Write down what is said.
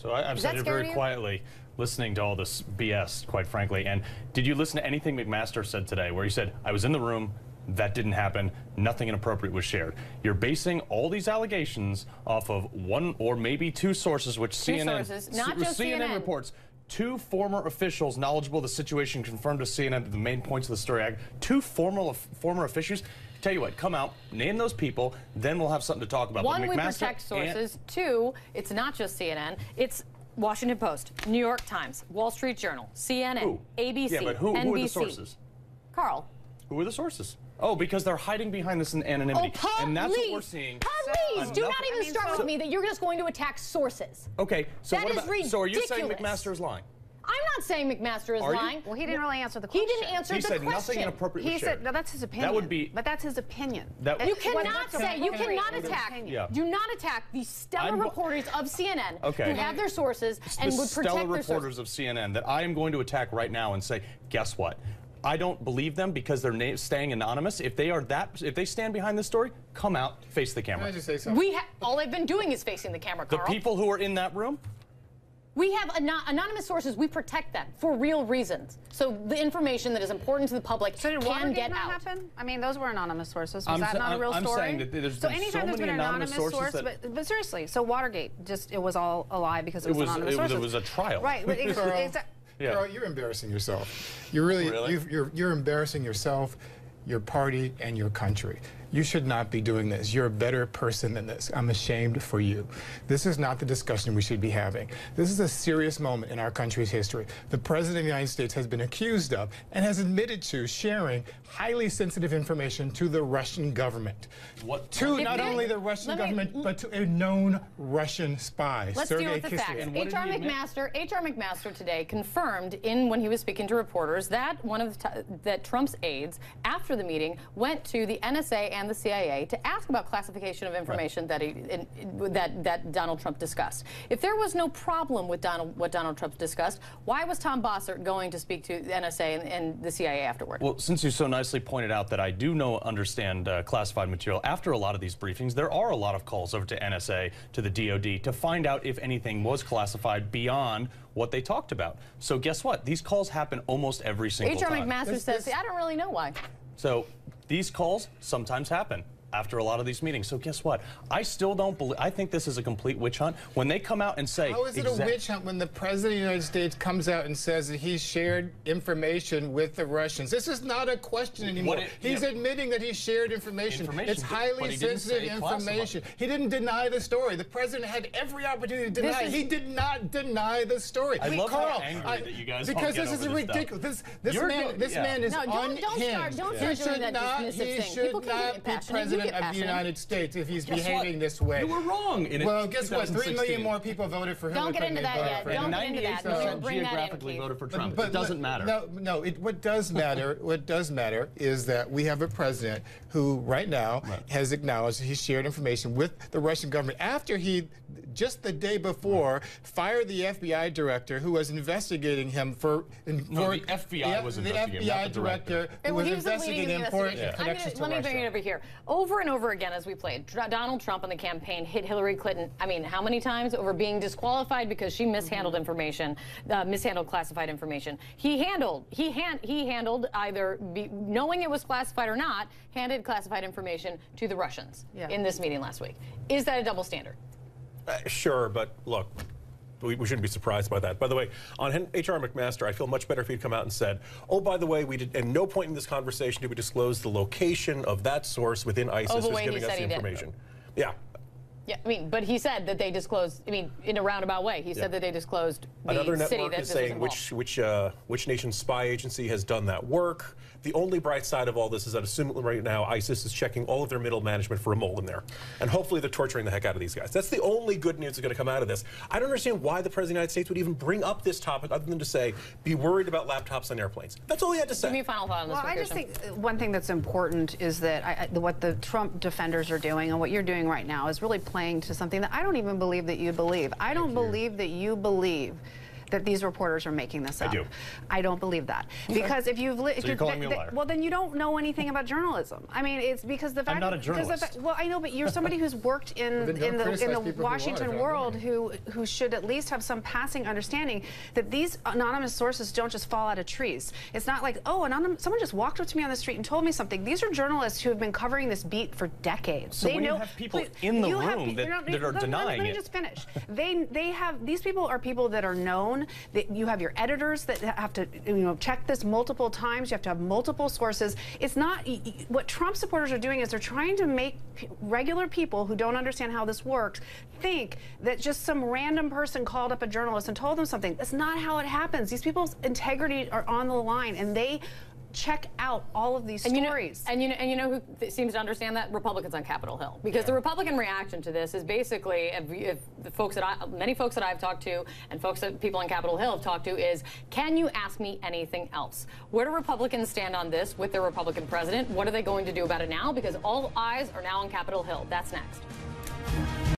So I've sat here very quietly listening to all this BS, quite frankly. And did you listen to anything McMaster said today where he said, I was in the room, that didn't happen, nothing inappropriate was shared? You're basing all these allegations off of one or maybe two sources, which CNN reports. Two former officials knowledgeable of the situation confirmed to CNN the main points of the story. Two former officials. Tell you what, come out, name those people, then we'll have something to talk about. One, we protect sources. Two, it's not just CNN. It's Washington Post, New York Times, Wall Street Journal, CNN, ABC, yeah, but who NBC. are the sources? Carl. Who are the sources? Oh, because they're hiding behind this anonymity. Oh, and that's what we're seeing. Please, do not even start with me that you're just going to attack sources. Okay, so that is ridiculous. So are you saying McMaster is lying? I'm not saying McMaster is lying. Well, he didn't really answer the question. He didn't answer the question. He said nothing inappropriate was shared. He said, no, that's his opinion. That would be... But that's his opinion. You cannot say, you cannot attack, do not attack the stellar reporters of CNN who have their sources and would protect their sources. Stellar reporters of CNN that I am going to attack right now and say, guess what? I don't believe them because they're staying anonymous. If they stand behind this story, come out, face the camera. Can I just say something? All they've been doing is facing the camera, Carl. The people who are in that room? We have anonymous sources. We protect them for real reasons. So the information that is important to the public can get out. Happen? I mean, those were anonymous sources. Was that not a real story? I'm saying that there's been anytime there's been an anonymous source, but seriously, so Watergate, it was all a lie because it was anonymous sources. It was a trial. Right. Carl, you're embarrassing yourself. You're really? You're embarrassing yourself, your party, and your country. You should not be doing this. You're a better person than this. I'm ashamed for you. This is not the discussion we should be having. This is a serious moment in our country's history. The President of the United States has been accused of and has admitted to sharing highly sensitive information to the Russian government. To not only the Russian government, but to a known Russian spy, Let's deal with the facts. H.R. McMaster today confirmed when he was speaking to reporters that that Trump's aides, after the meeting, went to the NSA and the CIA to ask about classification of information that Donald Trump discussed. If there was no problem with what Donald Trump discussed, why was Tom Bossert going to speak to the NSA and the CIA afterward? Well, since you so nicely pointed out that I do understand classified material, after a lot of these briefings, there are a lot of calls over to NSA, to the DOD, to find out if anything was classified beyond what they talked about. So guess what? These calls happen almost every single time. H.R. McMaster says, I don't really know why. So these calls sometimes happen after a lot of these meetings. So guess what? I still don't believe. I think this is a complete witch hunt. When they come out and say, how is it a witch hunt when the President of the United States comes out and says that he shared information with the Russians? This is not a question anymore. He's admitting that he shared information. It's highly sensitive information. He didn't deny the story. The President had every opportunity to deny it. He did not deny the story. I love how angry that you guys because this is ridiculous. This man is unhinged. He should not be President of the United States if he's behaving this way. You were wrong. Well, guess what? 3 million more people voted for Hillary Clinton. Don't get into that yet. Don't get into that. 98% geographically voted for Trump. It doesn't matter. No. What does matter is that we have a president who right now has acknowledged that he shared information with the Russian government after he, just the day before, fired the FBI director who was investigating him for... the FBI was investigating him, not the director. Who was investigating him for connections to Russia. Let me bring it over here. Over and over again as we played, Donald Trump and the campaign hit Hillary Clinton, I mean, how many times over being disqualified because she mishandled information, mishandled classified information. He handled either knowing it was classified or not, handed classified information to the Russians in this meeting last week. Is that a double standard? Sure, but look, we shouldn't be surprised by that. By the way, on H.R. McMaster, I feel much better if he'd come out and said, oh, by the way, we did, at no point in this conversation did we disclose the location of that source within ISIS who's giving us the information. Yeah. Yeah, I mean, but he said that they disclosed, I mean, in a roundabout way, he said that they disclosed the Another city network that is saying which nation's spy agency has done that work. The only bright side of all this is that assuming right now ISIS is checking all of their middle management for a mole in there. And hopefully they're torturing the heck out of these guys. That's the only good news that's going to come out of this. I don't understand why the President of the United States would even bring up this topic other than to say, be worried about laptops on airplanes. That's all he had to say. Give me a final thought on this. Well, I just think one thing that's important is that what the Trump defenders are doing and what you're doing right now is really playing to something that I don't even believe that you believe. I don't believe that you believe that these reporters are making this up. I do. I don't believe that. Because if you've... So you're calling me a liar. Well, then you don't know anything about journalism. I mean, it's because the fact... I'm not a journalist. Well, I know, but you're somebody who's worked in the Washington world who should at least have some passing understanding that these anonymous sources don't just fall out of trees. It's not like, oh, someone just walked up to me on the street and told me something. These are journalists who have been covering this beat for decades. So when you have people in the room that are denying it... Let me just finish. These people are people that are known. That you have your editors that have to check this multiple times. You have to have multiple sources. It's not... What Trump supporters are doing is they're trying to make regular people who don't understand how this works think that just some random person called up a journalist and told them something. That's not how it happens. These people's integrity are on the line, and they check out all of these stories. And you know who seems to understand that? Republicans on Capitol Hill. Because the Republican reaction to this is basically, if the folks that many folks that I've talked to and people on Capitol Hill have talked to is, can you ask me anything else? Where do Republicans stand on this with their Republican president? What are they going to do about it now? Because all eyes are now on Capitol Hill. That's next.